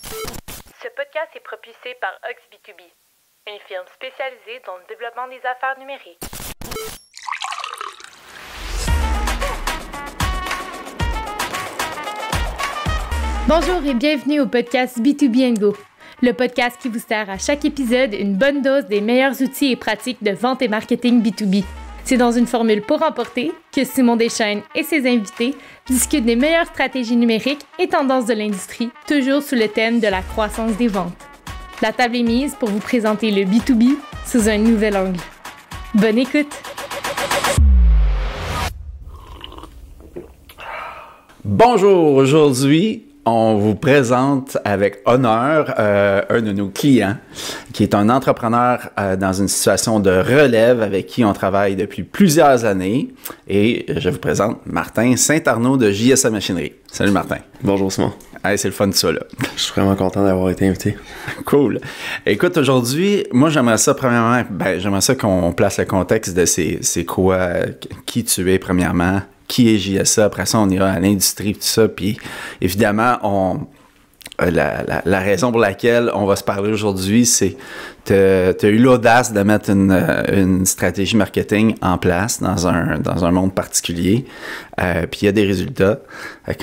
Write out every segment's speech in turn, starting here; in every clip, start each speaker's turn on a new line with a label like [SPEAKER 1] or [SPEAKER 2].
[SPEAKER 1] Ce podcast est propulsé par Ox B2B, une firme spécialisée dans le développement des affaires numériques. Bonjour et bienvenue au podcast B2B & Go, le podcast qui vous sert à chaque épisode une bonne dose des meilleurs outils et pratiques de vente et marketing B2B. C'est dans une formule pour emporter que Simon Deschênes et ses invités discutent des meilleures stratégies numériques et tendances de l'industrie, toujours sous le thème de la croissance des ventes. La table est mise pour vous présenter le B2B sous un nouvel angle. Bonne écoute!
[SPEAKER 2] Bonjour, aujourd'hui, on vous présente avec honneur un de nos clients qui est un entrepreneur dans une situation de relève avec qui on travaille depuis plusieurs années. Et je vous présente Martin Saint-Arnaud de JSA Machinerie. Salut Martin.
[SPEAKER 3] Bonjour Simon.
[SPEAKER 2] Hey, c'est le fun de ça là.
[SPEAKER 3] Je suis vraiment content d'avoir été invité.
[SPEAKER 2] Cool. Écoute, aujourd'hui, moi j'aimerais ça premièrement, j'aimerais ça qu'on place le contexte de c'est quoi, qui tu es premièrement, qui est JSA, après ça on ira à l'industrie tout ça, puis évidemment la raison pour laquelle on va se parler aujourd'hui, c'est que tu as eu l'audace de mettre une stratégie marketing en place dans un monde particulier, puis il y a des résultats.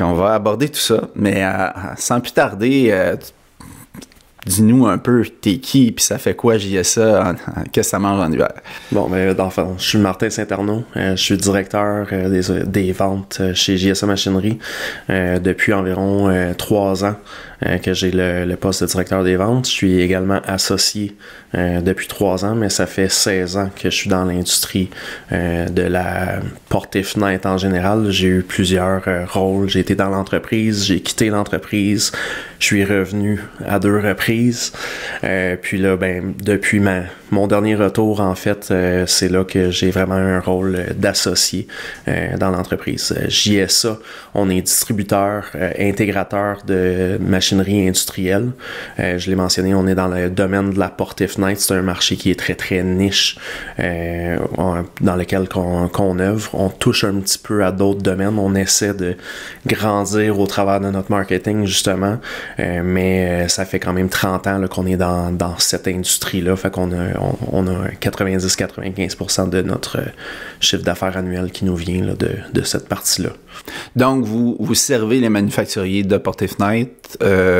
[SPEAKER 2] On va aborder tout ça, mais sans plus tarder, dis-nous un peu, t'es qui, puis ça fait quoi JSA, qu'est-ce que ça mange en hiver?
[SPEAKER 3] Bon, je suis Martin Saint-Arnaud, je suis directeur des ventes chez JSA Machinerie depuis environ 3 ans que j'ai le poste de directeur des ventes. Je suis également associé depuis 3 ans, mais ça fait 16 ans que je suis dans l'industrie de la porte et fenêtre en général. J'ai eu plusieurs rôles, j'ai été dans l'entreprise, j'ai quitté l'entreprise, je suis revenu à 2 reprises. Puis là, depuis mon dernier retour, en fait, c'est là que j'ai vraiment un rôle d'associé dans l'entreprise. JSA, on est distributeur, intégrateur de machinerie industrielle. Je l'ai mentionné, on est dans le domaine de la porte et fenêtre. C'est un marché qui est très, très niche dans lequel qu'on œuvre. On touche un petit peu à d'autres domaines. On essaie de grandir au travers de notre marketing, justement. Mais ça fait quand même 30 ans là, qu'on est dans cette industrie-là. Fait qu'on a 90-95% de notre chiffre d'affaires annuel qui nous vient là, de cette partie-là.
[SPEAKER 2] Donc, vous servez les manufacturiers de portes et fenêtres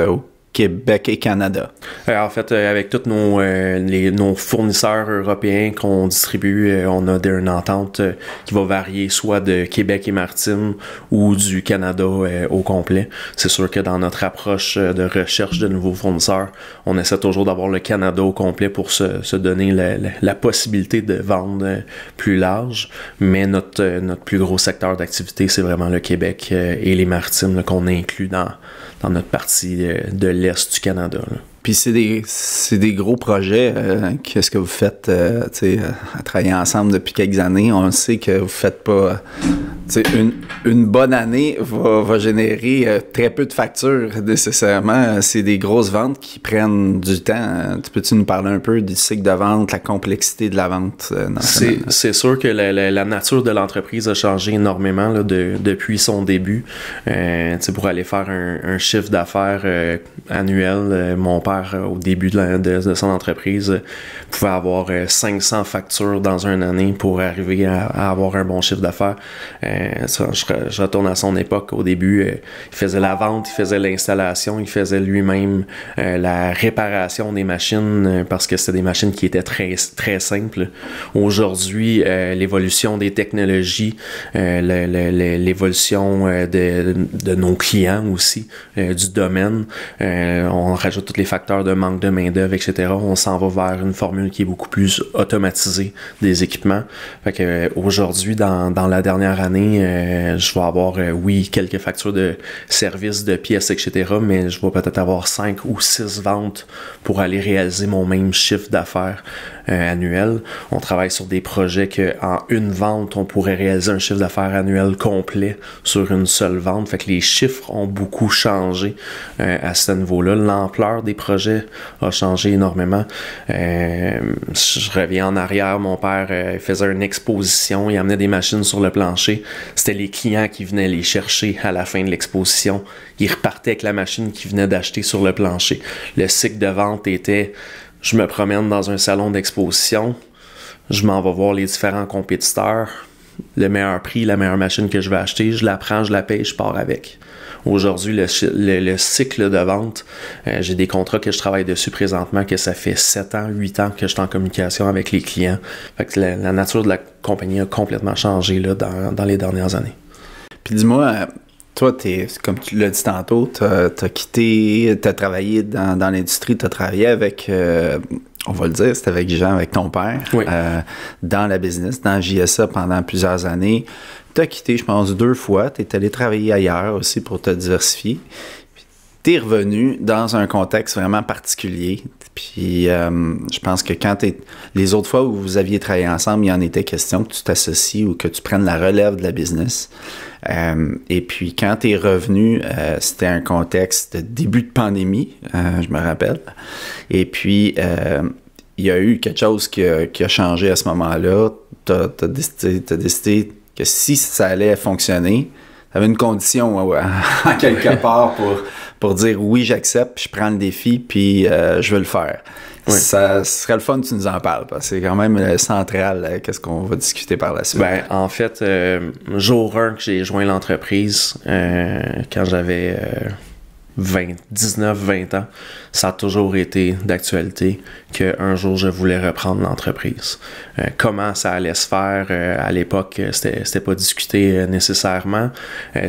[SPEAKER 2] au Québec et Canada.
[SPEAKER 3] En fait, avec tous nos fournisseurs européens qu'on distribue, on a une entente qui va varier soit de Québec et Maritime ou du Canada au complet. C'est sûr que dans notre approche de recherche de nouveaux fournisseurs, on essaie toujours d'avoir le Canada au complet pour se donner la possibilité de vendre plus large. Mais notre plus gros secteur d'activité, c'est vraiment le Québec et les Maritimes là, qu'on inclut dans notre partie de l'Est du Canada. Là.
[SPEAKER 2] Puis c'est des gros projets. Qu'est-ce que vous faites à travailler ensemble depuis quelques années? On sait que vous faites pas... Une bonne année va générer très peu de factures nécessairement. C'est des grosses ventes qui prennent du temps. Peux-tu nous parler un peu du cycle de vente, la complexité de la vente?
[SPEAKER 3] C'est sûr que la nature de l'entreprise a changé énormément là, depuis son début. Pour aller faire un chiffre d'affaires annuel, mon père, au début de son entreprise, pouvait avoir 500 factures dans une année pour arriver à avoir un bon chiffre d'affaires. Je retourne à son époque. Au début, il faisait la vente, il faisait l'installation, il faisait lui-même la réparation des machines parce que c'était des machines qui étaient très, très simples. Aujourd'hui, l'évolution des technologies, l'évolution de nos clients aussi, du domaine, on rajoute tous les facteurs de manque de main-d'œuvre, etc. On s'en va vers une formule qui est beaucoup plus automatisée des équipements. Fait que aujourd'hui, dans la dernière année, je vais avoir, quelques factures de services, de pièces, etc., mais je vais peut-être avoir 5 ou 6 ventes pour aller réaliser mon même chiffre d'affaires annuel. On travaille sur des projets qu'en une vente, on pourrait réaliser un chiffre d'affaires annuel complet sur une seule vente. Fait que les chiffres ont beaucoup changé à ce niveau-là. L'ampleur des projets a changé énormément. Je reviens en arrière, mon père faisait une exposition, il amenait des machines sur le plancher. c'était les clients qui venaient les chercher à la fin de l'exposition. Ils repartaient avec la machine qu'ils venaient d'acheter sur le plancher. Le cycle de vente était, je me promène dans un salon d'exposition, je m'en vais voir les différents compétiteurs, le meilleur prix, la meilleure machine que je vais acheter, je la prends, je la paye, je pars avec. Aujourd'hui, le cycle de vente, j'ai des contrats que je travaille dessus présentement, que ça fait 7 ans, 8 ans que je suis en communication avec les clients. Fait que la nature de la compagnie a complètement changé là, dans les dernières années.
[SPEAKER 2] Puis dis-moi, toi, comme tu l'as dit tantôt, t'as quitté, t'as travaillé dans l'industrie, t'as travaillé avec, on va le dire, c'était avec Jean, avec ton père,
[SPEAKER 3] oui.
[SPEAKER 2] Dans la business, dans JSA pendant plusieurs années. T'as quitté, je pense, 2 fois. T'es allé travailler ailleurs aussi pour te diversifier. Puis t'es revenu dans un contexte vraiment particulier. Puis je pense que les autres fois où vous aviez travaillé ensemble, il y en était question que tu t'associes ou que tu prennes la relève de la business. Et puis quand t'es revenu, c'était un contexte de début de pandémie, je me rappelle. Et puis il y a eu quelque chose qui a changé à ce moment-là. T'as décidé que si ça allait fonctionner, tu avais une condition en quelque part pour dire oui, j'accepte, je prends le défi, puis je veux le faire. Oui. Ça serait le fun que tu nous en parles, parce que c'est quand même central, qu'est-ce qu'on va discuter par la suite.
[SPEAKER 3] Ben, en fait, jour 1 que j'ai joint l'entreprise, quand j'avais 19-20 ans, ça a toujours été d'actualité qu'un jour je voulais reprendre l'entreprise. Comment ça allait se faire à l'époque, c'était pas discuté nécessairement.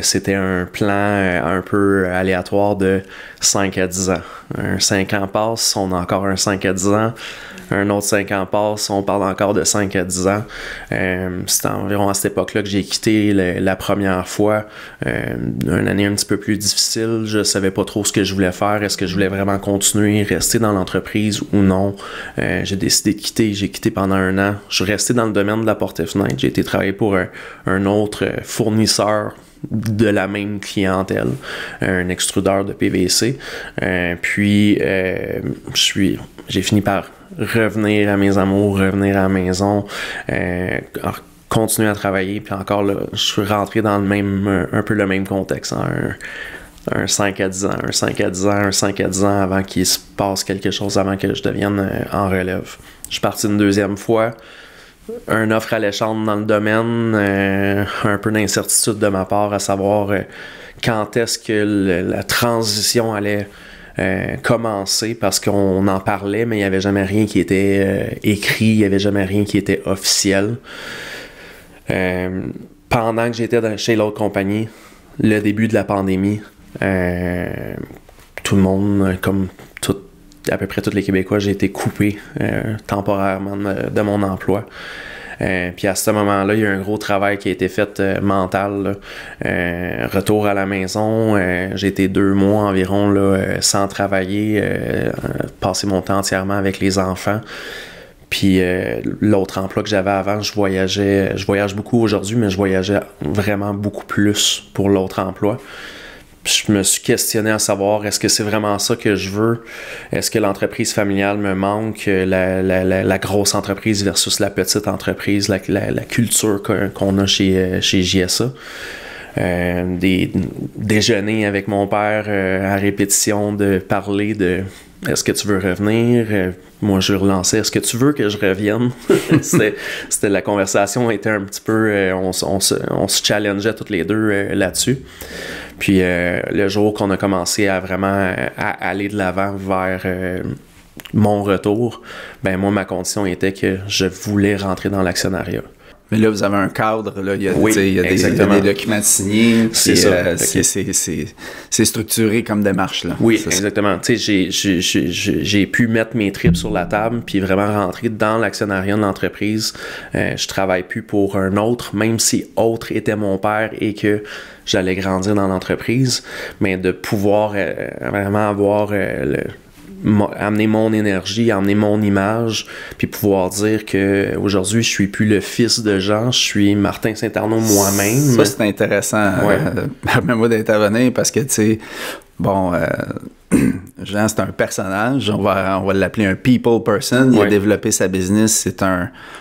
[SPEAKER 3] C'était un plan un peu aléatoire de 5 à 10 ans. Un 5 ans passe, on a encore un 5 à 10 ans. Un autre 5 ans passe, on parle encore de 5 à 10 ans. C'était environ à cette époque-là que j'ai quitté la première fois. Une année un petit peu plus difficile. Je savais pas trop ce que je voulais faire. Est-ce que je voulais vraiment continuer, rester dans l'entreprise ou non? J'ai décidé de quitter. J'ai quitté pendant 1 an. Je suis resté dans le domaine de la porte et fenêtre. J'ai été travailler pour un autre fournisseur de la même clientèle, un extrudeur de PVC. Puis, j'ai fini par revenir à mes amours, revenir à la maison, continuer à travailler, puis encore là, je suis rentré dans un peu le même contexte, hein, un 5 à 10 ans, un 5 à 10 ans, un 5 à 10 ans avant qu'il se passe quelque chose, avant que je devienne en relève. Je suis parti une 2e fois, une offre alléchante dans le domaine, un peu d'incertitude de ma part à savoir quand est-ce que la transition allait commencer, parce qu'on en parlait, mais il n'y avait jamais rien qui était écrit, il n'y avait jamais rien qui était officiel. Pendant que j'étais chez l'autre compagnie, le début de la pandémie, tout le monde, comme à peu près tous les Québécois, j'ai été coupé temporairement de mon emploi. Puis à ce moment-là, il y a un gros travail qui a été fait mental. Retour à la maison, j'ai été 2 mois environ là, sans travailler, passer mon temps entièrement avec les enfants. Puis l'autre emploi que j'avais avant, je voyage beaucoup aujourd'hui, mais je voyageais vraiment beaucoup plus pour l'autre emploi. Je me suis questionné à savoir, est-ce que c'est vraiment ça que je veux? Est-ce que l'entreprise familiale me manque? La grosse entreprise versus la petite entreprise, la culture qu'on a chez JSA. Des déjeuners avec mon père à répétition, de parler de est-ce que tu veux revenir? Moi, je relançais, est-ce que tu veux que je revienne? C'était la conversation était un petit peu, on se challengeait toutes les deux là-dessus. Puis le jour qu'on a commencé à vraiment à aller de l'avant vers mon retour, ben moi, ma condition était que je voulais rentrer dans l'actionnariat.
[SPEAKER 2] Mais là, vous avez un cadre, là, il y a des documents signés, c'est ça. C'est structuré comme démarche, là.
[SPEAKER 3] Oui, exactement. Tu sais, j'ai pu mettre mes tripes sur la table puis vraiment rentrer dans l'actionnariat de l'entreprise. Je travaille plus pour un autre, même si autre était mon père et que j'allais grandir dans l'entreprise, mais de pouvoir vraiment avoir amener mon énergie, amener mon image, puis pouvoir dire que aujourd'hui je suis plus le fils de Jean, je suis Martin Saint-Arnaud moi-même.
[SPEAKER 2] Ça, c'est intéressant, moi d'intervenir, parce que, tu sais, bon, Jean, c'est un personnage, on va l'appeler un people person, il a développé sa business,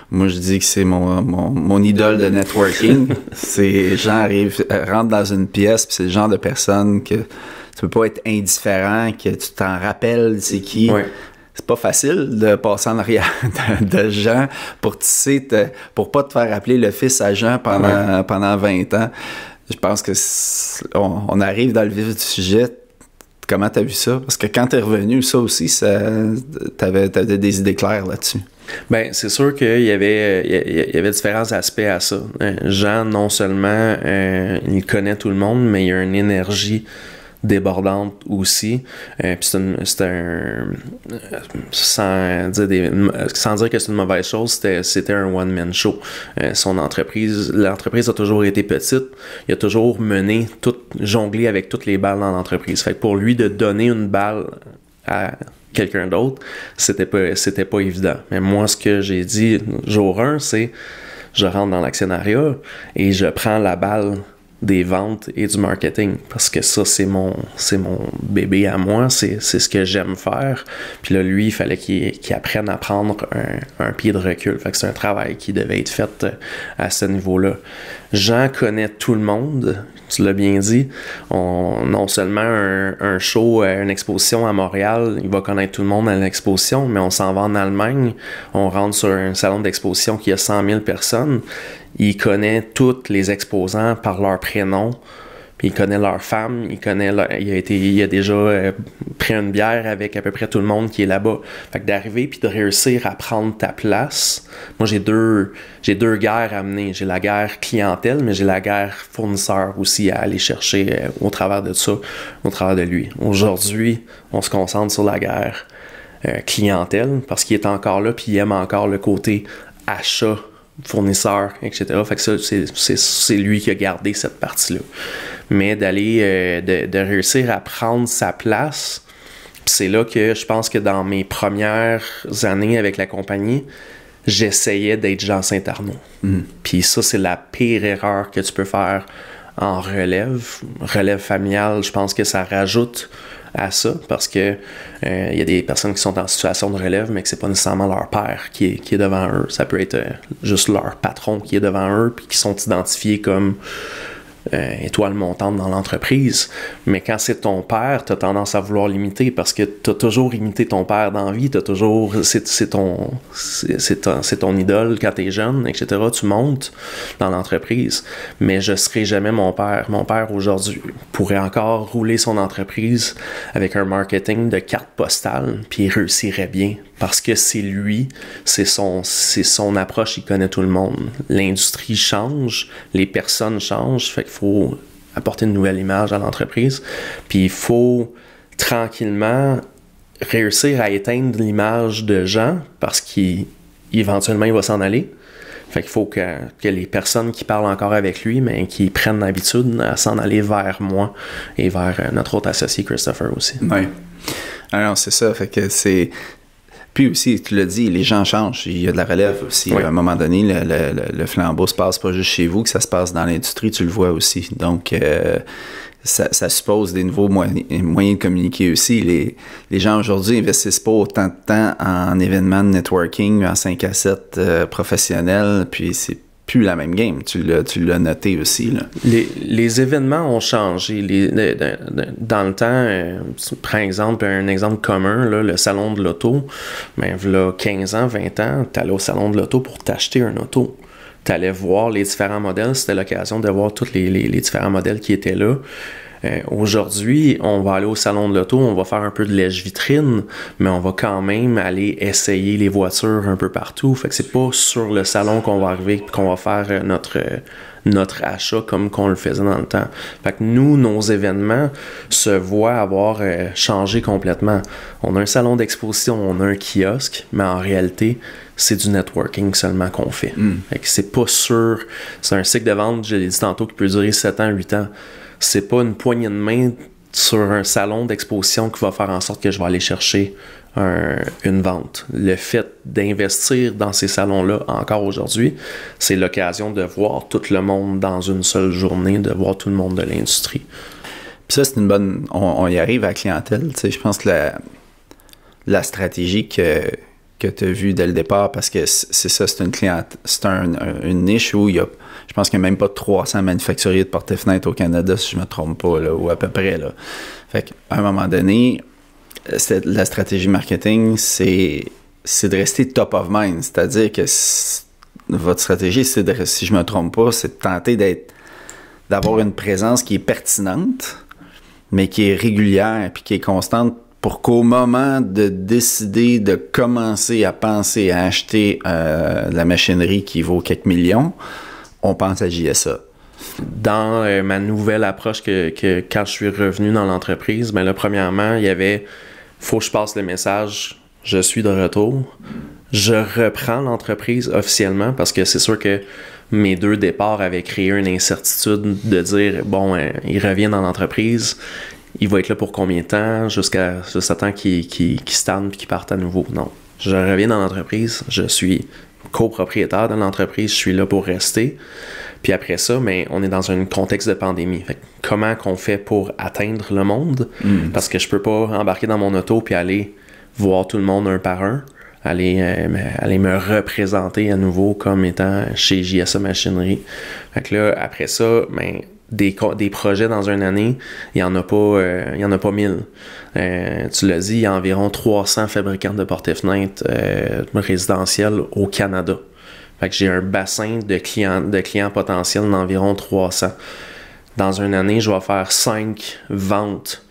[SPEAKER 2] moi je dis que c'est mon idole de networking. C'est, Jean rentre dans une pièce, puis c'est le genre de personne que tu peux pas être indifférent, que tu t'en rappelles c'est qui.
[SPEAKER 3] Ouais.
[SPEAKER 2] C'est pas facile de passer en arrière de Jean pour pas te faire appeler le fils à Jean pendant 20 ans. Je pense que on arrive dans le vif du sujet. Comment t'as vu ça? Parce que quand t'es revenu, ça aussi, t'avais des idées claires là-dessus.
[SPEAKER 3] Ben, c'est sûr qu'il y avait différents aspects à ça. Jean, non seulement il connaît tout le monde, mais il a une énergie débordante aussi. Puis sans dire que c'est une mauvaise chose, c'était un one-man show. L'entreprise a toujours été petite. Il a toujours jonglé avec toutes les balles dans l'entreprise. Fait que pour lui, de donner une balle à quelqu'un d'autre, c'était pas évident. Mais moi, ce que j'ai dit jour 1, c'est je rentre dans l'actionnariat et je prends la balle des ventes et du marketing, parce que ça, c'est mon bébé à moi, c'est ce que j'aime faire. Puis là, lui, il fallait qu'il apprenne à prendre un pied de recul. Fait que c'est un travail qui devait être fait à ce niveau-là. Jean connaît tout le monde, tu l'as bien dit. Non seulement un show, une exposition à Montréal, il va connaître tout le monde à l'exposition, mais on s'en va en Allemagne, on rentre sur un salon d'exposition qui a 100 000 personnes. Il connaît tous les exposants par leur prénom, puis il connaît leur femme, il a déjà pris une bière avec à peu près tout le monde qui est là-bas. Fait que d'arriver puis de réussir à prendre ta place. Moi, j'ai deux guerres à mener. J'ai la guerre clientèle, mais j'ai la guerre fournisseur aussi à aller chercher au travers de ça, au travers de lui. Aujourd'hui, on se concentre sur la guerre clientèle parce qu'il est encore là puis il aime encore le côté achat, fournisseur, etc. Fait que ça, c'est lui qui a gardé cette partie-là. Mais d'aller, de réussir à prendre sa place, c'est là que je pense que dans mes premières années avec la compagnie, j'essayais d'être Jean Saint-Arnaud. Puis ça, c'est la pire erreur que tu peux faire en relève familiale. Je pense que ça rajoute à ça, parce que y a des personnes qui sont en situation de relève, mais que c'est pas nécessairement leur père qui est devant eux. Ça peut être juste leur patron qui est devant eux, puis qui sont identifiés comme étoile montante dans l'entreprise. Mais quand c'est ton père, t'as tendance à vouloir l'imiter, parce que t'as toujours imité ton père dans la vie, c'est ton idole quand t'es jeune, etc. Tu montes dans l'entreprise. Mais je serai jamais mon père. Mon père aujourd'hui pourrait encore rouler son entreprise avec un marketing de carte postale, puis il réussirait bien. Parce que c'est lui, c'est son approche, il connaît tout le monde. L'industrie change, les personnes changent, fait qu'il faut apporter une nouvelle image à l'entreprise. Puis il faut tranquillement réussir à éteindre l'image de Jean, parce qu'éventuellement il va s'en aller. Fait qu'il faut que les personnes qui parlent encore avec lui, mais qui prennent l'habitude à s'en aller vers moi et vers notre autre associé Christopher aussi.
[SPEAKER 2] Oui. Alors c'est ça, fait que c'est... Puis aussi, tu l'as dit, les gens changent. Il y a de la relève aussi. Oui. À un moment donné, le flambeau se passe pas juste chez vous, que ça se passe dans l'industrie, tu le vois aussi. Donc, ça suppose des nouveaux moyens de communiquer aussi. Les gens aujourd'hui investissent pas autant de temps en événements de networking, en 5 à 7 professionnels, puis c'est plus la même game. Tu l'as noté aussi, là.
[SPEAKER 3] Les événements ont changé. Dans le temps, par exemple, un exemple commun, là, le salon de l'auto, ben, là, 15 ans, 20 ans, tu allais au salon de l'auto pour t'acheter un auto. Tu allais voir les différents modèles. C'était l'occasion de voir tous les différents modèles qui étaient là. Aujourd'hui, on va aller au salon de l'auto, on va faire un peu de lèche-vitrine, mais on va quand même aller essayer les voitures un peu partout. Fait que c'est pas sur le salon qu'on va arriver et qu'on va faire notre achat comme qu'on le faisait dans le temps. Fait que nous, nos événements se voient avoir changé complètement. On a un salon d'exposition, on a un kiosque, mais en réalité, c'est du networking seulement qu'on fait. Fait que c'est pas sûr. C'est un cycle de vente, je l'ai dit tantôt, qui peut durer 7 ans, 8 ans. C'est pas une poignée de main sur un salon d'exposition qui va faire en sorte que je vais aller chercher une vente. Le fait d'investir dans ces salons-là encore aujourd'hui, c'est l'occasion de voir tout le monde dans une seule journée, de voir tout le monde de l'industrie.
[SPEAKER 2] Puis ça, c'est une bonne... On y arrive à la clientèle. Tu sais, je pense que la stratégie que tu as vue dès le départ, parce que c'est ça, c'est une niche où il y a... Je pense qu'il n'y a même pas 300 manufacturiers de portes et fenêtres au Canada, si je ne me trompe pas, là, ou à peu près. Là. Fait qu'à un moment donné, la stratégie marketing, c'est de rester top of mind. C'est-à-dire que votre stratégie, si je ne me trompe pas, c'est de tenter d'avoir une présence qui est pertinente, mais qui est régulière puis qui est constante pour qu'au moment de décider de commencer à penser à acheter de la machinerie qui vaut quelques millions, on pense à JSA.
[SPEAKER 3] Dans ma nouvelle approche que quand je suis revenu dans l'entreprise, ben là, premièrement, il y avait « faut que je passe le message, je suis de retour ». Je reprends l'entreprise officiellement parce que c'est sûr que mes 2 départs avaient créé une incertitude de dire « bon, il revient dans l'entreprise, il va être là pour combien de temps jusqu'à temps qu'il stagne et qu'il parte à nouveau ». Non, je reviens dans l'entreprise, je suis copropriétaire de l'entreprise, je suis là pour rester. Puis après ça, on est dans un contexte de pandémie. Fait que comment qu'on fait pour atteindre le monde? Parce que je peux pas embarquer dans mon auto puis aller voir tout le monde un par un, aller me représenter à nouveau comme étant chez JSA Machinerie. Fait que là, après ça, des projets dans une année, il y en a pas 1000. Tu l'as dit, il y a environ 300 fabricants de portes et fenêtres résidentiels au Canada. Fait que j'ai un bassin de clients potentiels d'environ 300. Dans une année, je vais faire 5 ventes.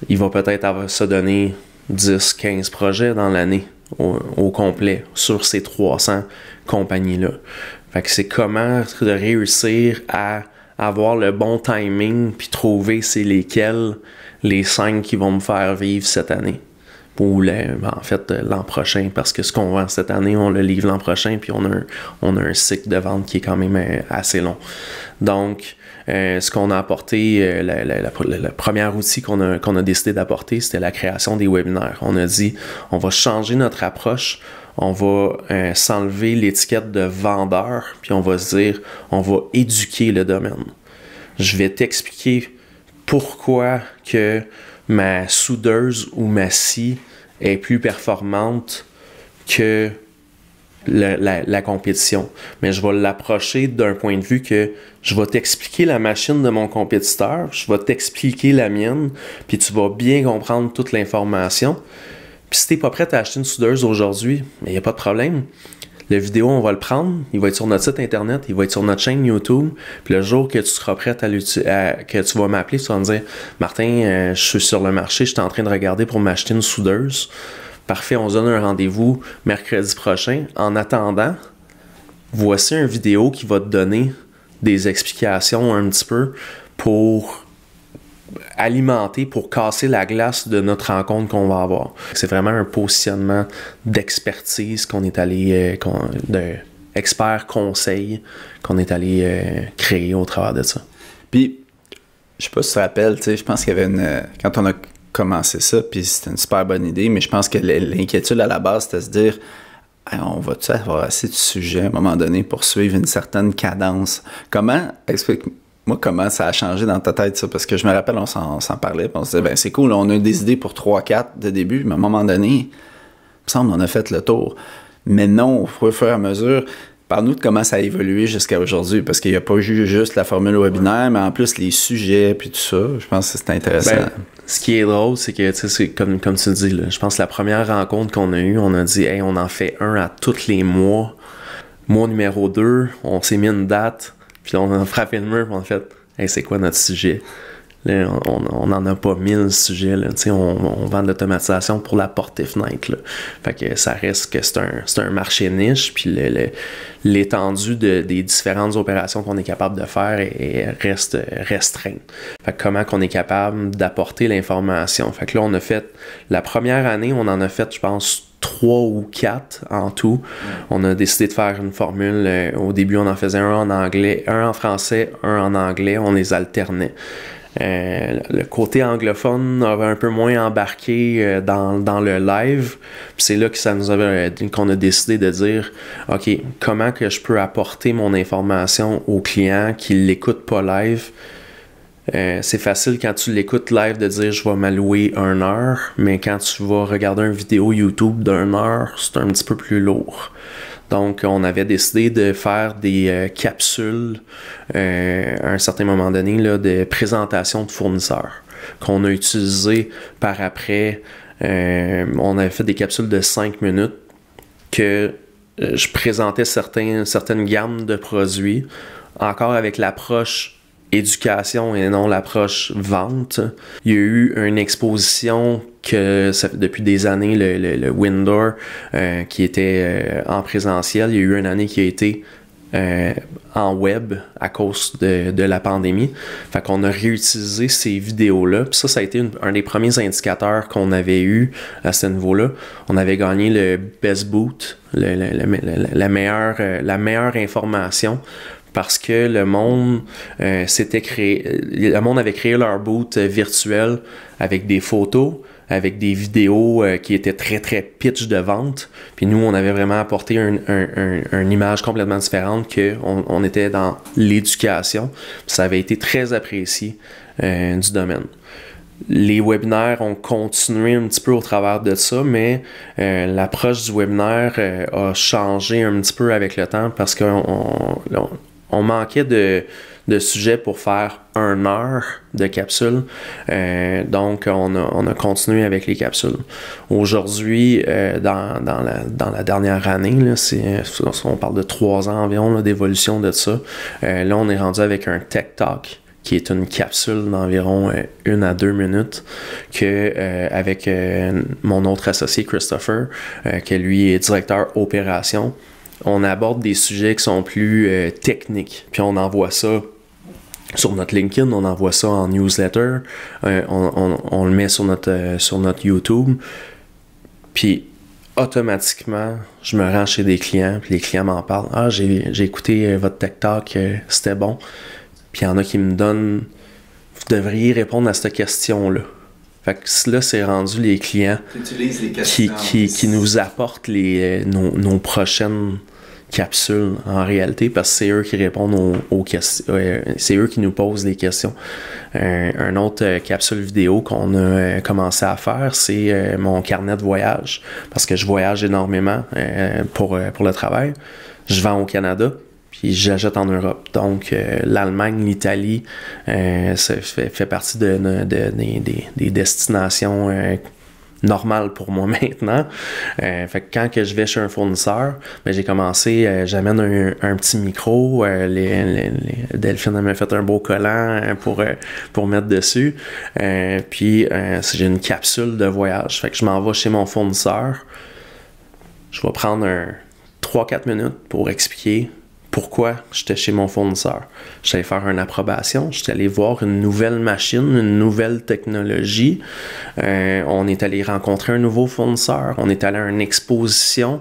[SPEAKER 3] Il va peut-être se donner 10-15 projets dans l'année au complet sur ces 300 compagnies-là. Fait que c'est comment de réussir à avoir le bon timing puis trouver c'est lesquels les 5 qui vont me faire vivre cette année. Ou l'an prochain, parce que ce qu'on vend cette année, on le livre l'an prochain, puis on a un cycle de vente qui est quand même assez long. Donc, ce qu'on a apporté, le premier outil qu'on a décidé d'apporter, c'était la création des webinaires. On a dit, on va changer notre approche, on va s'enlever l'étiquette de vendeur, puis on va se dire, on va éduquer le domaine. Je vais t'expliquer pourquoi que ma soudeuse ou ma scie est plus performante que la compétition. Mais je vais l'approcher d'un point de vue que je vais t'expliquer la machine de mon compétiteur, je vais t'expliquer la mienne, puis tu vas bien comprendre toute l'information. Puis si tu n'es pas prêt à acheter une soudeuse aujourd'hui, il n'y a pas de problème. La vidéo, on va le prendre, il va être sur notre site internet, il va être sur notre chaîne YouTube. Puis le jour que tu seras prêt que tu vas m'appeler, tu vas me dire « Martin, je suis sur le marché, je suis en train de regarder pour m'acheter une soudeuse. » Parfait, on se donne un rendez-vous mercredi prochain. En attendant, voici une vidéo qui va te donner des explications un petit peu pour alimenter, pour casser la glace de notre rencontre qu'on va avoir. C'est vraiment un positionnement d'expertise qu'on est allé, d'expert conseil qu'on est allé créer au travers de ça.
[SPEAKER 2] Puis, je sais pas si tu te rappelles, tu sais, je pense qu'il y avait quand on a commencé ça, puis c'était une super bonne idée, mais je pense que l'inquiétude à la base, c'était de se dire on va-tu avoir assez de sujets à un moment donné pour suivre une certaine cadence? Explique-moi comment ça a changé dans ta tête, ça, parce que je me rappelle, on s'en parlait, puis on se disait, c'est cool, on a des idées pour 3-4 de début, mais à un moment donné, il me semble qu'on a fait le tour. Mais non, au fur et à mesure, parle-nous de comment ça a évolué jusqu'à aujourd'hui, parce qu'il n'y a pas eu juste la formule webinaire, mais en plus les sujets, puis tout ça, je pense que c'est intéressant.
[SPEAKER 3] Ce qui est drôle, c'est que, tu sais, c'est comme tu dis, là, je pense que la première rencontre qu'on a eue, on a dit, hey, on en fait un à tous les mois. Mois numéro 2, on s'est mis une date, puis on a frappé le mur, puis on a fait, hey, c'est quoi notre sujet? Là, on n'en a pas 1000 sujets. Là. On vend de l'automatisation pour la porte et fenêtre. Là. Fait que ça reste que c'est un marché niche, puis l'étendue des différentes opérations qu'on est capable de faire reste restreinte. Fait que comment qu'on est capable d'apporter l'information. Fait que là, on a fait, la première année, on en a fait, je pense, 3 ou 4 en tout. On a décidé de faire une formule. Au début, on en faisait un en anglais, un en français, un en anglais. On les alternait. Le côté anglophone avait un peu moins embarqué dans le live. Puis c'est là que qu'on a décidé de dire, OK, comment que je peux apporter mon information au client qui ne l'écoute pas live? C'est facile quand tu l'écoutes live de dire je vais m'allouer 1 heure, mais quand tu vas regarder une vidéo YouTube d'1 heure, c'est un petit peu plus lourd. Donc, on avait décidé de faire des capsules à un certain moment donné là, de présentation de fournisseurs qu'on a utilisé par après. On avait fait des capsules de 5 minutes que je présentais certaines gammes de produits, encore avec l'approche éducation et non l'approche vente. Il y a eu une exposition que ça fait depuis des années, le Windoor, qui était en présentiel. Il y a eu une année qui a été en web à cause de la pandémie. Fait qu'on a réutilisé ces vidéos-là. Puis ça a été un des premiers indicateurs qu'on avait eu à ce niveau-là. On avait gagné le Best Boot, la meilleure information, parce que le monde le monde avait créé leur boot virtuel avec des photos, avec des vidéos qui étaient très très pitch de vente. Puis nous, on avait vraiment apporté une image complètement différente, qu'on était dans l'éducation. Ça avait été très apprécié du domaine. Les webinaires ont continué un petit peu au travers de ça, mais l'approche du webinaire a changé un petit peu avec le temps parce qu'on manquait de sujets pour faire 1 heure de capsule. Donc, on a continué avec les capsules. Aujourd'hui, dans la dernière année, là, on parle de 3 ans environ là, d'évolution de ça. Là, on est rendu avec un Tech Talk, qui est une capsule d'environ 1 à 2 minutes, avec mon autre associé Christopher, qui lui est directeur opération. On aborde des sujets qui sont plus techniques, puis on envoie ça sur notre LinkedIn, on envoie ça en newsletter, on le met sur notre YouTube, puis automatiquement, je me rends chez des clients, puis les clients m'en parlent. « Ah, j'ai écouté votre Tech Talk, c'était bon. » Puis il y en a qui me donnent « Vous devriez répondre à cette question-là. » Fait que là, c'est rendu les clients qui nous apportent nos prochaines capsules en réalité, parce que c'est eux qui répondent aux questions, c'est eux qui nous posent les questions. Un autre capsule vidéo qu'on a commencé à faire, c'est mon carnet de voyage, parce que je voyage énormément pour le travail. Je vends au Canada, puis j'achète en Europe. Donc, l'Allemagne, l'Italie, ça fait partie des destinations normales pour moi maintenant. Fait que quand que je vais chez un fournisseur, ben, j'ai commencé, j'amène un petit micro. Delphine m'a fait un beau collant pour mettre dessus. Puis, j'ai une capsule de voyage. Fait que je m'en vais chez mon fournisseur. Je vais prendre 3-4 minutes pour expliquer pourquoi j'étais chez mon fournisseur. J'étais allé faire une approbation, j'étais allé voir une nouvelle machine, une nouvelle technologie. On est allé rencontrer un nouveau fournisseur, on est allé à une exposition.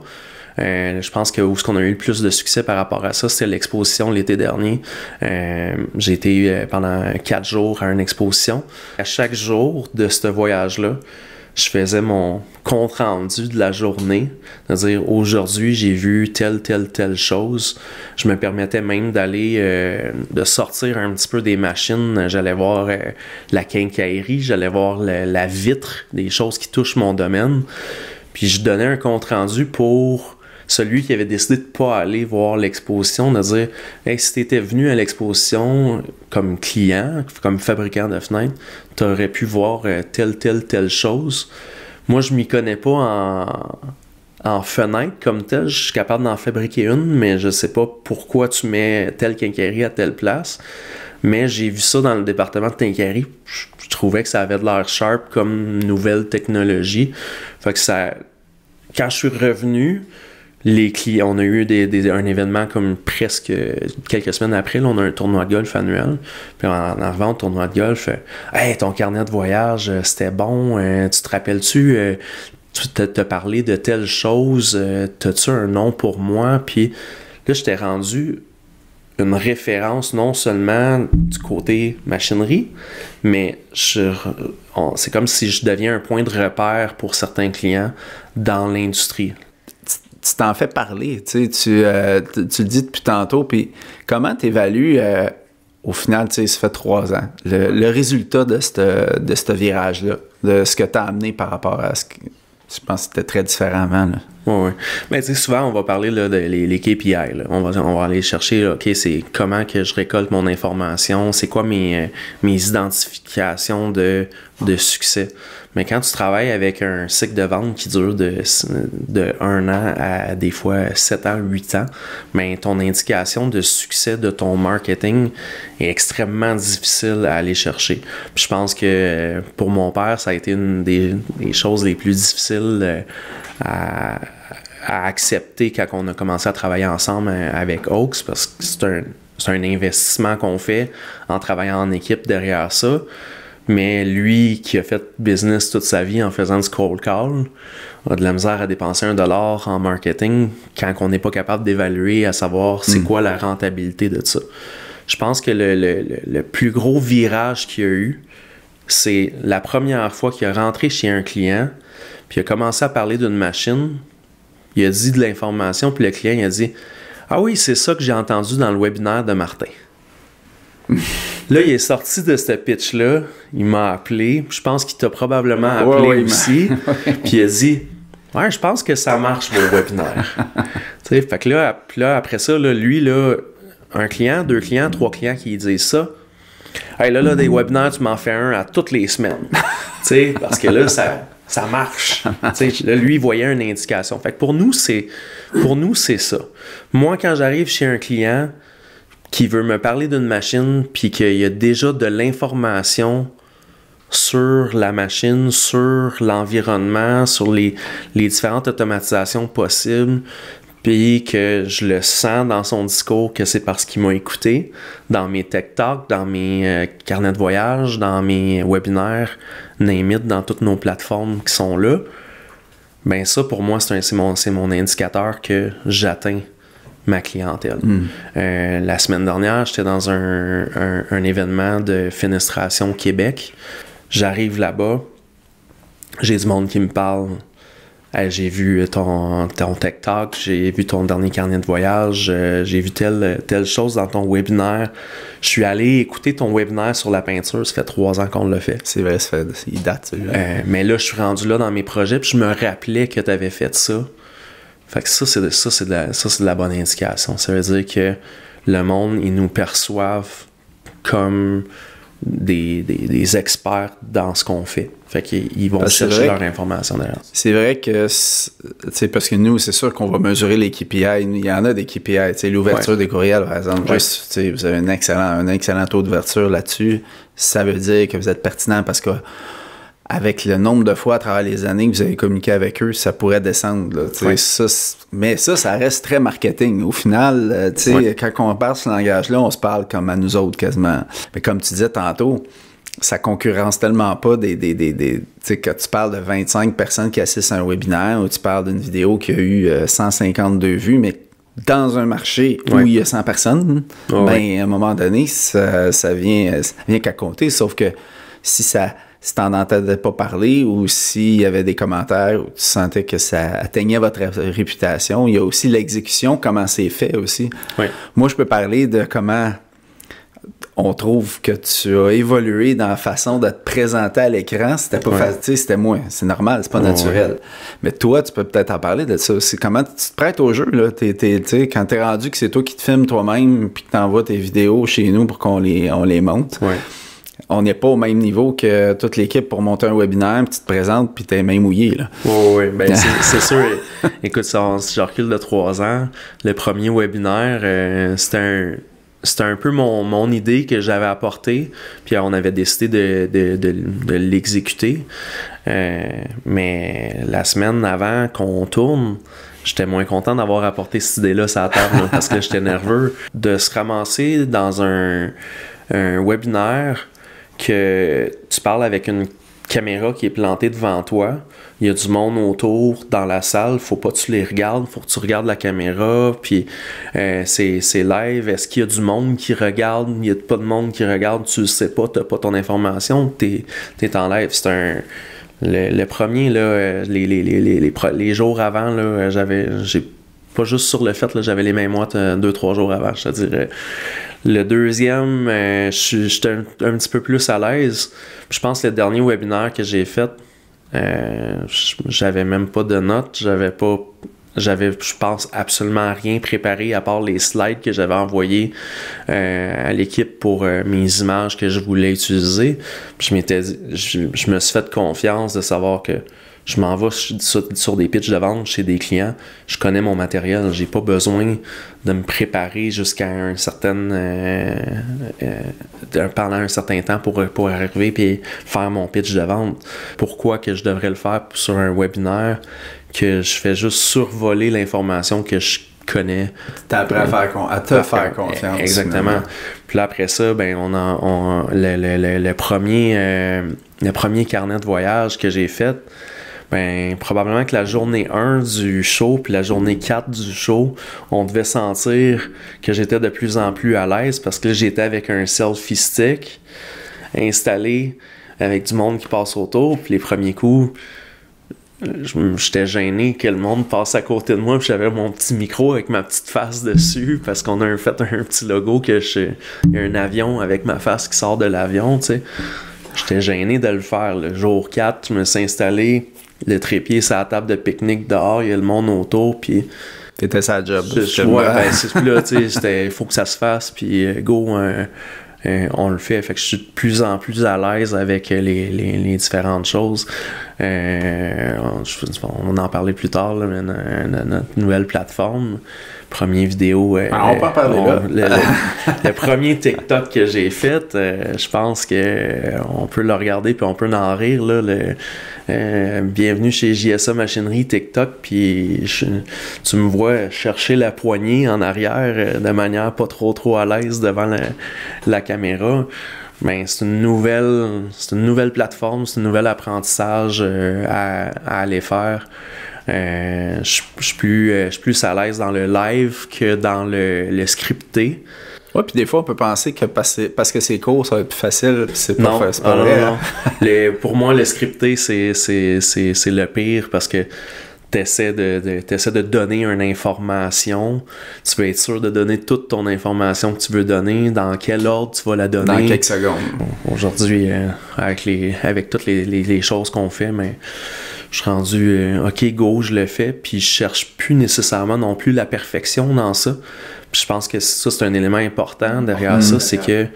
[SPEAKER 3] Je pense que où ce qu'on a eu le plus de succès par rapport à ça, c'était l'exposition l'été dernier. J'ai été pendant 4 jours à une exposition. À chaque jour de ce voyage-là, je faisais mon compte rendu de la journée, c'est-à-dire aujourd'hui j'ai vu telle chose. Je me permettais même d'aller de sortir un petit peu des machines. J'allais voir la quincaillerie, j'allais voir la vitre, des choses qui touchent mon domaine. Puis je donnais un compte rendu pour celui qui avait décidé de ne pas aller voir l'exposition, de dire hey, si tu étais venu à l'exposition comme client, comme fabricant de fenêtres, tu aurais pu voir telle chose. Moi, je m'y connais pas en fenêtre comme telle. Je suis capable d'en fabriquer une, mais je sais pas pourquoi tu mets telle quincaillerie à telle place. Mais j'ai vu ça dans le département de quincaillerie. Je trouvais que ça avait de l'air sharp comme nouvelle technologie. Fait que ça, quand je suis revenu, les clients, on a eu un événement comme presque quelques semaines après, là, on a un tournoi de golf annuel. Puis en arrivant au tournoi de golf, hey, ton carnet de voyage, c'était bon, tu te rappelles-tu, tu t'as parlé de telle chose, t'as-tu un nom pour moi? Puis là, j'étais rendu une référence non seulement du côté machinerie, mais c'est comme si je deviens un point de repère pour certains clients dans l'industrie.
[SPEAKER 2] Tu t'en fais parler, tu le dis depuis tantôt, puis comment tu évalues, au final, ça fait 3 ans, le résultat de ce virage-là, de ce que tu as amené par rapport à ce que je pense que c'était très différent avant, là.
[SPEAKER 3] Oui. Mais souvent, on va parler là, de les KPI. Là. On va aller chercher, là, OK, c'est comment que je récolte mon information, c'est quoi mes identifications de succès. Mais quand tu travailles avec un cycle de vente qui dure de 1 an à des fois 7 ans, 8 ans, ben, ton indication de succès de ton marketing est extrêmement difficile à aller chercher. Puis je pense que pour mon père, ça a été une des choses les plus difficiles à accepter quand on a commencé à travailler ensemble avec Oaks, parce que c'est un investissement qu'on fait en travaillant en équipe derrière ça. Mais lui, qui a fait business toute sa vie en faisant du cold call, a de la misère à dépenser $1 en marketing quand on n'est pas capable d'évaluer à savoir c'est quoi la rentabilité de ça. Je pense que le plus gros virage qu'il y a eu, c'est la première fois qu'il est rentré chez un client, puis il a commencé à parler d'une machine, il a dit de l'information, puis le client il a dit « Ah oui, c'est ça que j'ai entendu dans le webinaire de Martin. » Là, il est sorti de ce pitch-là, il m'a appelé, je pense qu'il t'a probablement appelé aussi, puis il a dit « Ouais, je pense que ça marche vos webinaires. » Fait que là, après ça, là, lui, là, un client, 2 clients, 3 clients qui disent ça. Hey, là, des webinaires, tu m'en fais un à toutes les semaines. Parce que là, ça marche. Là, lui, il voyait une indication. Fait que pour nous, c'est ça. Moi, quand j'arrive chez un client qui veut me parler d'une machine, puis qu'il y a déjà de l'information sur la machine, sur l'environnement, sur les différentes automatisations possibles, puis que je le sens dans son discours que c'est parce qu'il m'a écouté, dans mes tech talks, dans mes carnets de voyage, dans mes webinaires, name it, dans toutes nos plateformes qui sont là, ben ça pour moi c'est mon indicateur que j'atteins ma clientèle. La semaine dernière, j'étais dans un événement de fenestration Québec. J'arrive là-bas, j'ai du monde qui me parle. Hey, j'ai vu ton Tech Talk, j'ai vu ton dernier carnet de voyage, j'ai vu telle chose dans ton webinaire. Je suis allé écouter ton webinaire sur la peinture, ça fait 3 ans qu'on l'a fait.
[SPEAKER 2] C'est vrai, il date.
[SPEAKER 3] Mais là, je suis rendu là dans mes projets, puis je me rappelais que tu avais fait ça. Fait que ça, c'est de la bonne indication. Ça veut dire que le monde, ils nous perçoivent comme des experts dans ce qu'on fait. Fait qu'ils vont chercher leur information derrière.
[SPEAKER 2] C'est vrai que, parce que nous, c'est sûr qu'on va mesurer les KPI. Il y en a des KPI. L'ouverture des courriels, par exemple. Juste, vous avez un excellent taux d'ouverture là-dessus. Ça veut dire que vous êtes pertinent parce que avec le nombre de fois à travers les années que vous avez communiqué avec eux, ça pourrait descendre. Là, mais ça reste très marketing. Au final, quand on parle ce langage-là, on se parle comme à nous autres quasiment. Mais comme tu disais tantôt, ça concurrence tellement pas quand tu parles de 25 personnes qui assistent à un webinaire ou tu parles d'une vidéo qui a eu 152 vues, mais dans un marché où il y a 100 personnes, à un moment donné, ça vient qu'à compter. Sauf que si t'en entendais pas parler ou s'il y avait des commentaires où tu sentais que ça atteignait votre réputation, il y a aussi l'exécution, comment c'est fait aussi.
[SPEAKER 3] Oui.
[SPEAKER 2] Moi, je peux parler de comment on trouve que tu as évolué dans la façon de te présenter à l'écran. C'était pas facile, c'était moi. C'est normal, c'est pas naturel. Mais toi, tu peux peut-être en parler de ça. C'est comment tu te prêtes au jeu, là. Quand t'es rendu que c'est toi qui te filmes toi-même puis que t'envoies tes vidéos chez nous pour qu'on les monte. Ouais. On n'est pas au même niveau que toute l'équipe pour monter un webinaire, puis tu te présentes, puis t'es main mouillée, là.
[SPEAKER 3] Oui, ben c'est sûr. Écoute, si je recule de 3 ans, le premier webinaire, c'était un peu mon idée que j'avais apportée, puis on avait décidé de l'exécuter. Mais la semaine avant qu'on tourne, j'étais moins content d'avoir apporté cette idée-là sur la table, là, parce que j'étais nerveux. De se ramasser dans un webinaire que tu parles avec une caméra qui est plantée devant toi. Il y a du monde autour dans la salle. Faut pas que tu les regardes. Faut que tu regardes la caméra. Puis c'est live. Est-ce qu'il y a du monde qui regarde? Il n'y a pas de monde qui regarde. Tu le sais pas. Tu n'as pas ton information. T'es en live. C'est le premier, là, les jours avant, là, j'ai pas juste sur le fait, là, j'avais les mêmes moites 2-3 jours avant, je te dirais. Le deuxième, j'étais un petit peu plus à l'aise. Je pense que le dernier webinaire que j'ai fait, j'avais même pas de notes, j'avais, je pense, absolument rien préparé à part les slides que j'avais envoyés à l'équipe pour mes images que je voulais utiliser. Puis je me suis fait confiance de savoir que je m'en vais sur des pitchs de vente chez des clients. Je connais mon matériel. J'ai pas besoin de me préparer jusqu'à un certain pendant un certain temps pour arriver et faire mon pitch de vente. Pourquoi que je devrais le faire sur un webinaire que je fais juste survoler l'information que je connais.
[SPEAKER 2] T'apprends à te faire confiance.
[SPEAKER 3] Exactement. Puis là, après ça, ben le premier carnet de voyage que j'ai fait, ben probablement que la journée 1 du show puis la journée 4 du show, on devait sentir que j'étais de plus en plus à l'aise parce que j'étais avec un selfie stick installé avec du monde qui passe autour. Puis les premiers coups, j'étais gêné que le monde passe à côté de moi, puis j'avais mon petit micro avec ma petite face dessus parce qu'on a fait un petit logo il y a un avion avec ma face qui sort de l'avion, tu sais. J'étais gêné de le faire. Le jour 4, je me suis installé, le trépied sur la table de pique-nique dehors, il y a le monde autour, puis
[SPEAKER 2] t'étais sa job.
[SPEAKER 3] Là, tu sais, il faut que ça se fasse, puis go, on le fait. Fait que je suis de plus en plus à l'aise avec les différentes choses. On en parlait plus tard, là, mais notre nouvelle plateforme, première vidéo.
[SPEAKER 2] On peut en parler là.
[SPEAKER 3] Le premier TikTok que j'ai fait, je pense qu'on peut le regarder puis on peut en rire. Là, bienvenue chez JSA Machinerie TikTok, puis tu me vois chercher la poignée en arrière de manière pas trop à l'aise devant la caméra. Ben, c'est une nouvelle plateforme, c'est un nouvel apprentissage à aller faire. Je suis plus à l'aise dans le live que dans le scripté.
[SPEAKER 2] Ouais, puis des fois, on peut penser que parce que c'est court, ça va être plus facile, puis c'est pas vrai.
[SPEAKER 3] Non. Pour moi, le scripté, c'est le pire parce que t'essaies de donner une information. Tu veux être sûr de donner toute ton information que tu veux donner, dans quel ordre tu vas la donner.
[SPEAKER 2] Dans quelques secondes.
[SPEAKER 3] Aujourd'hui, avec toutes les choses qu'on fait, mais je suis rendu OK, go, je le fais, puis je cherche plus nécessairement non plus la perfection dans ça. Puis je pense que ça, c'est un élément important derrière ça, c'est que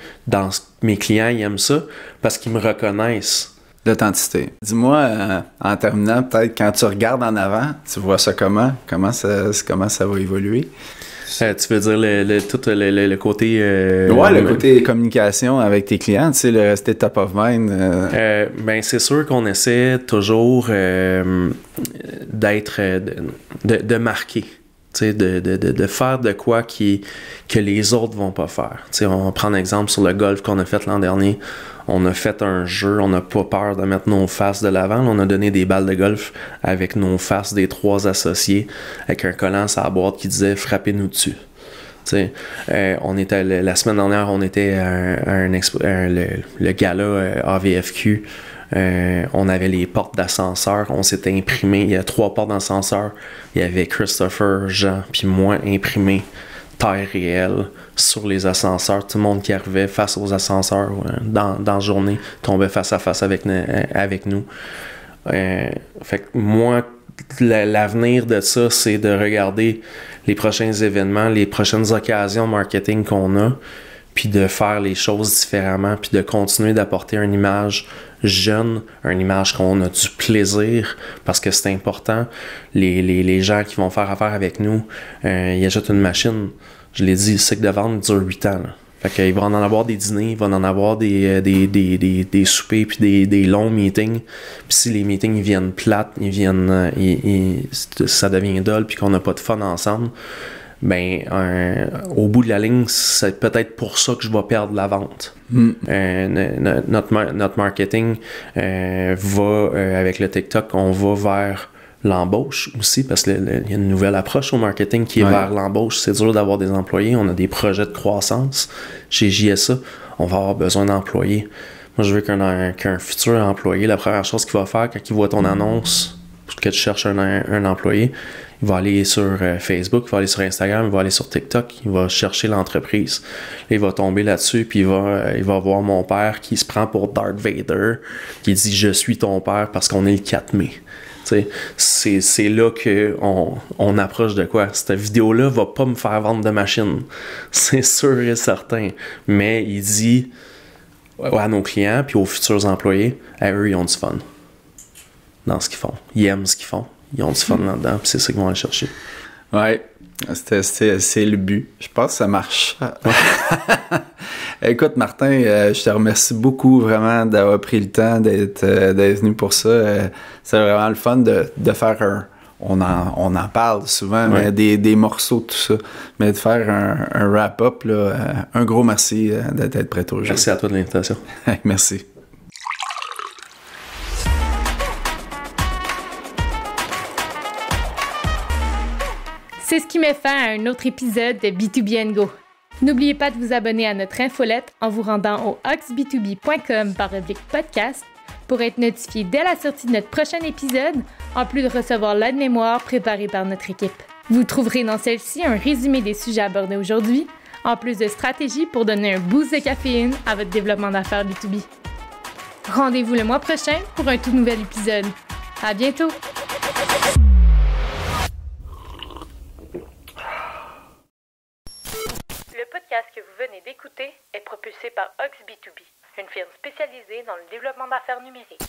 [SPEAKER 3] mes clients, ils aiment ça parce qu'ils me reconnaissent.
[SPEAKER 2] L'authenticité. Dis-moi, en terminant, peut-être quand tu regardes en avant, tu vois ça comment? Comment ça va évoluer?
[SPEAKER 3] Tu veux dire tout le côté...
[SPEAKER 2] le côté communication avec tes clients, tu sais, le rester top of mind.
[SPEAKER 3] Ben, c'est sûr qu'on essaie toujours d'être... de marquer. De faire de quoi que les autres vont pas faire. T'sais, on prend un exemple sur le golf qu'on a fait l'an dernier. On a fait un jeu, on n'a pas peur de mettre nos faces de l'avant. On a donné des balles de golf avec nos faces des 3 associés, avec un collant sur la boîte qui disait « Frappez-nous dessus ». On était la semaine dernière, on était à le gala AVFQ. On avait les portes d'ascenseur, on s'était imprimé, il y a 3 portes d'ascenseur, il y avait Christopher, Jean puis moi imprimé taille réelle sur les ascenseurs. Tout le monde qui arrivait face aux ascenseurs dans la journée tombait face à face avec nous. Fait que moi, l'avenir de ça, c'est de regarder les prochains événements, les prochaines occasions marketing qu'on a, puis de faire les choses différemment, puis de continuer d'apporter une image jeune, une image qu'on a du plaisir, parce que c'est important. Les gens qui vont faire affaire avec nous, ils achètent une machine. Je l'ai dit, le cycle de vente dure 8 ans. Là. Fait qu'il va en avoir des dîners, il va en avoir des soupers, puis des longs meetings. Puis si les meetings ils viennent plates, ça devient dull, puis qu'on n'a pas de fun ensemble, au bout de la ligne, c'est peut-être pour ça que je vais perdre la vente. Notre marketing va, avec le TikTok, on va vers l'embauche aussi, parce qu'il y a une nouvelle approche au marketing qui est vers l'embauche. C'est dur d'avoir des employés. On a des projets de croissance. Chez JSA, on va avoir besoin d'employés. Moi, je veux qu'un futur employé, la première chose qu'il va faire quand il voit ton annonce, que tu cherches un employé, il va aller sur Facebook, il va aller sur Instagram, il va aller sur TikTok, il va chercher l'entreprise. Là, il va tomber là-dessus, puis il va voir mon père qui se prend pour Darth Vader, qui dit « Je suis ton père » parce qu'on est le 4 mai. C'est là qu'on approche de quoi? Cette vidéo-là va pas me faire vendre de machine. C'est sûr et certain. Mais il dit à nos clients puis aux futurs employés, eux, ils ont du fun dans ce qu'ils font. Ils aiment ce qu'ils font. Ils ont du fun là-dedans, puis c'est ça qu'ils vont aller chercher.
[SPEAKER 2] Ouais, c'est le but. Je pense que ça marche. Écoute, Martin, je te remercie beaucoup vraiment d'avoir pris le temps d'être venu pour ça. C'est vraiment le fun de faire on en parle souvent, mais des morceaux, tout ça. Mais de faire un wrap-up, là, un gros merci d'être prêt aujourd'hui.
[SPEAKER 3] Merci à toi de l'invitation.
[SPEAKER 2] Merci.
[SPEAKER 1] C'est ce qui met fin à un autre épisode de B2B & Go. N'oubliez pas de vous abonner à notre infolette en vous rendant au oxb2b.com/podcast pour être notifié dès la sortie de notre prochain épisode, en plus de recevoir l'aide-mémoire préparée par notre équipe. Vous trouverez dans celle-ci un résumé des sujets abordés aujourd'hui, en plus de stratégies pour donner un boost de caféine à votre développement d'affaires B2B. Rendez-vous le mois prochain pour un tout nouvel épisode. À bientôt! Le podcast que vous venez d'écouter est propulsé par OxB2B, une firme spécialisée dans le développement d'affaires numériques.